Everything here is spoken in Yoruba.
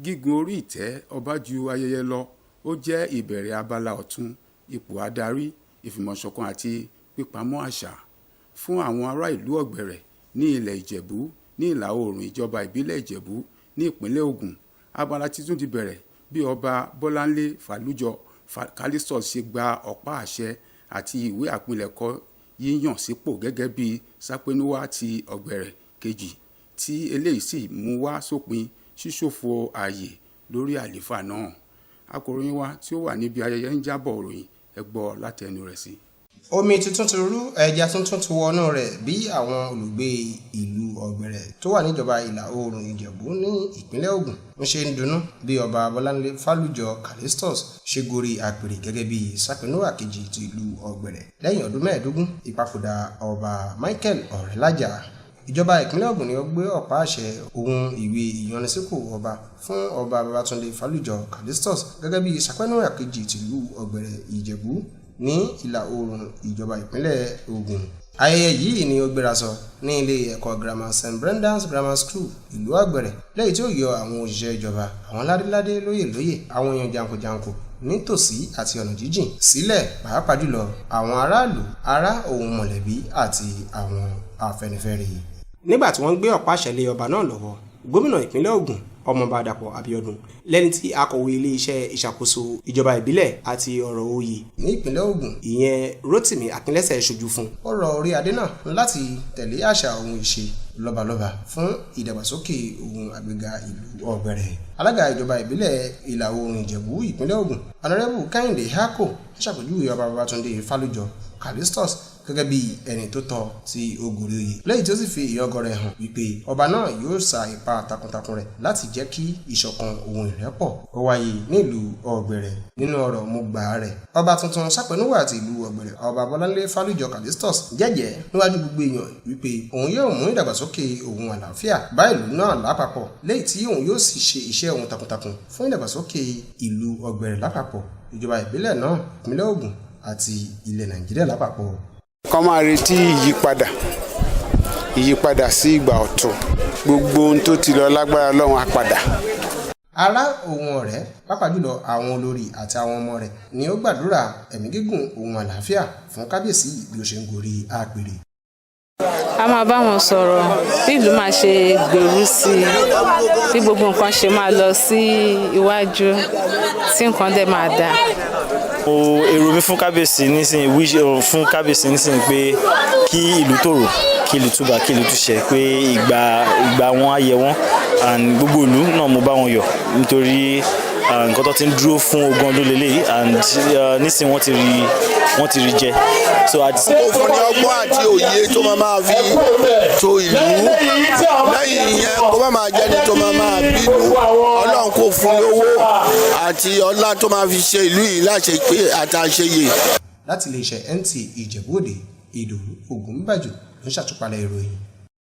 Gígun orí ìtẹ́ ọba ju ayẹyẹ lọ, ó jẹ́ ìbẹ̀rẹ̀ abala ọ̀tun ipò adarí, ìfìmọ̀ṣọ̀kan àti pípamọ́ àṣà fún àwọn ará ìlú Ọ̀gbẹ̀rẹ̀ ní ilẹ̀ Ìjẹ̀bú ní ìlà oòrùn ìjọba ìbílẹ̀ Ìjẹ̀bú ní ìpínlẹ̀ Ògùn. Abala títún ti bẹ̀rẹ̀ bí ọba Bọ́láńlé Fálújọ Callistus ṣe gba ọ̀pá àṣẹ àti ìwé àpilẹ̀kọ yíyàn sípò gẹ́gẹ́ bí Sápẹ́núwà ti Ọ̀gbẹ̀rẹ̀ kejì, tí eléyìí sì mú wá sópin ṣíṣòfò ààyè lórí àlééfà náà. Akọ̀ròyìn wa tí ó wà níbi ayẹyẹ ń jábọ̀ ròyìn, ẹ gbọ́ látẹnu rẹ̀ sí. Omi tuntun ti rú, ẹja tuntun ti wọnú rẹ̀ bí àwọn olùgbé ìlú Ọ̀gbẹ̀rẹ̀ tó wà níjọba ìlà oòrùn Ìjẹ̀bú ní ìpínlẹ̀ Ògùn ń ṣe ń dunnú bí ọba Bọ́láńlé Fálújọ Callistus ṣe gorí àpèrè gẹ́gẹ́ bí Sápẹ́núwà kejì ti ìlú Ọ̀gbẹ̀rẹ̀ lẹ́yìn ọdún 15 ìpapòdà ọba Michael Ọ̀rẹ́lájà. Ìjọba ìpínlẹ̀ Ògùn ni ó gbé ọ̀pá àṣẹ ohun ìwé ìyanisípò ọba fún ọba Babátúndé Fálújọ Callistus gẹ́gẹ́ bí Sápẹ́núwà kejì tìlú Ọ̀gbẹ̀rẹ̀ Ìjẹ̀bú ní ìlà oòrùn ìjọba ìpínlẹ̀ Ògùn. Ayẹyẹ yìí ni ó gbérasọ ní ilé ẹ̀kọ́ girama St Brendan's Grammar School ìlú Ọ̀gbẹ̀rẹ̀ lẹ́yìn tí ó yọ àwọn òṣìṣẹ́ ìjọba, àwọn ládéládé, lóyè àwọn èèyàn jàǹkànjàǹkò nítòsí àti ọ̀nà jíjìn sílẹ̀, pàápàá jùlọ àwọn aráàlú, ará òun mọ̀lẹ́bí àti àwọn afẹ́nifẹ́re. Nígbà tí wọ́n gbé ọ̀pá àṣẹ lé ọba náà lọ́wọ́, gómìnà ìpínlẹ̀ Ògùn Ọmọọba Dàpọ̀ Abíọ́dún lẹ́ni tí akọ̀wé ilé-iṣẹ́ ìṣàkóso ìjọba ìbílẹ̀ àti ọ̀rọ̀ oyè ní ìpínlẹ̀ Ògùn ìyẹn Rótìmí Akínlẹ́sẹ̀ ṣojú fún. Ó rọ orí adé náà láti tẹ̀lé àṣà ohun ìṣe lọ́balọ́ba fún ìdàgbàsókè ohun àgbéga ìlú Ọ̀gbẹ̀rẹ̀. Alága ìjọba ìbílẹ̀ ìlà oòrùn Ìjẹ̀bú ìpínlẹ̀ Ògùn Honorable Kẹ́hìndé Hákò ṣàpèjúwe ọba Babátúndé Fálújọ Callistus gẹ́gẹ́ bí ẹni tó tọ́ tí ó gorí oyè, lẹ́yìn tí ó sì fi ìyọ́gọ́ rẹ̀ hàn wípé ọba náà yóò sa ipá takuntakun rẹ̀ láti jẹ́ kí ìṣọ̀kan ohun ìrẹ́pọ̀ ó wáyé nílùú Ọ̀gbẹ̀rẹ̀. Nínú ọ̀rọ̀ mo gbà á rẹ̀, ọba tuntun Sápẹ́núwà àti ìlú Ọ̀gbẹ̀rẹ̀ ọba Bọ́láńlé Fálújọ Callistus jẹ́jẹ́ níwájú gbogbo èèyàn wípé òun yóò mú ìdàgbàsókè ohun àlàáfíà bá ìlú náà lápapọ̀, lẹ́yìn tí òun yóò sì ṣe iṣẹ́ òun takuntakun fún ìdàgbàsókè ìlú Ọ̀gbẹ̀rẹ̀ lápapọ̀, ìjọba ìbílẹ̀ náà, ìpínlẹ̀ Ògùn àti ilẹ̀ Nàìjíríà lápapọ̀. Kọ́ máa retí ìyípadà sí ìgbà ọ̀tun, gbogbo ohun tó ti lọ lágbára Ọlọ́run á padà. Ará òun ọ̀rẹ́, pàápàá jùlọ àwọn olórí àti àwọn ọmọ rẹ̀ ni ó gbàdúrà ẹ̀mí gígùn ohun àlàáfíà fún kábíyèsí bí ó ṣe ń gorí àpèrè. A máa bá wọn sọ̀rọ̀ bí ìlú máa ṣe gbèrú sí i, bí gbogbo nǹkan ṣe máa lọ sí iwájú, tí nǹkan dẹ̀ máa dáa. Èrò mi fún kábíyèsí nísìnyí pé kí ìlú tòrò, kí ìlú túbà, kí ìlú túṣẹ, pé ìgbà wọn á yẹ wọn, and gbogbo ìlú náà mo bá wọn yọ̀ nítorí nǹkan tó ti ń dúró fún ogún ọdún lélẹ́yìí, and nísìnyí wọ́n ti rí jẹ. So ó fún ní ọgbọ́n àti òye tó máa fi to ìlú, lẹ́yìn ìyẹn kó máa jẹ́ni tó máa bínú. Ọlọ́run kò fún lówó àti ọlá tó máa fi ṣe ìlú yìí láṣẹ pé àtàṣeyè. Láti iléeṣẹ́ NTA Ìjẹ̀bú Òde, Ìdòwú Ògúnbàjò ló ń ṣàtúpalẹ̀ ìròyìn.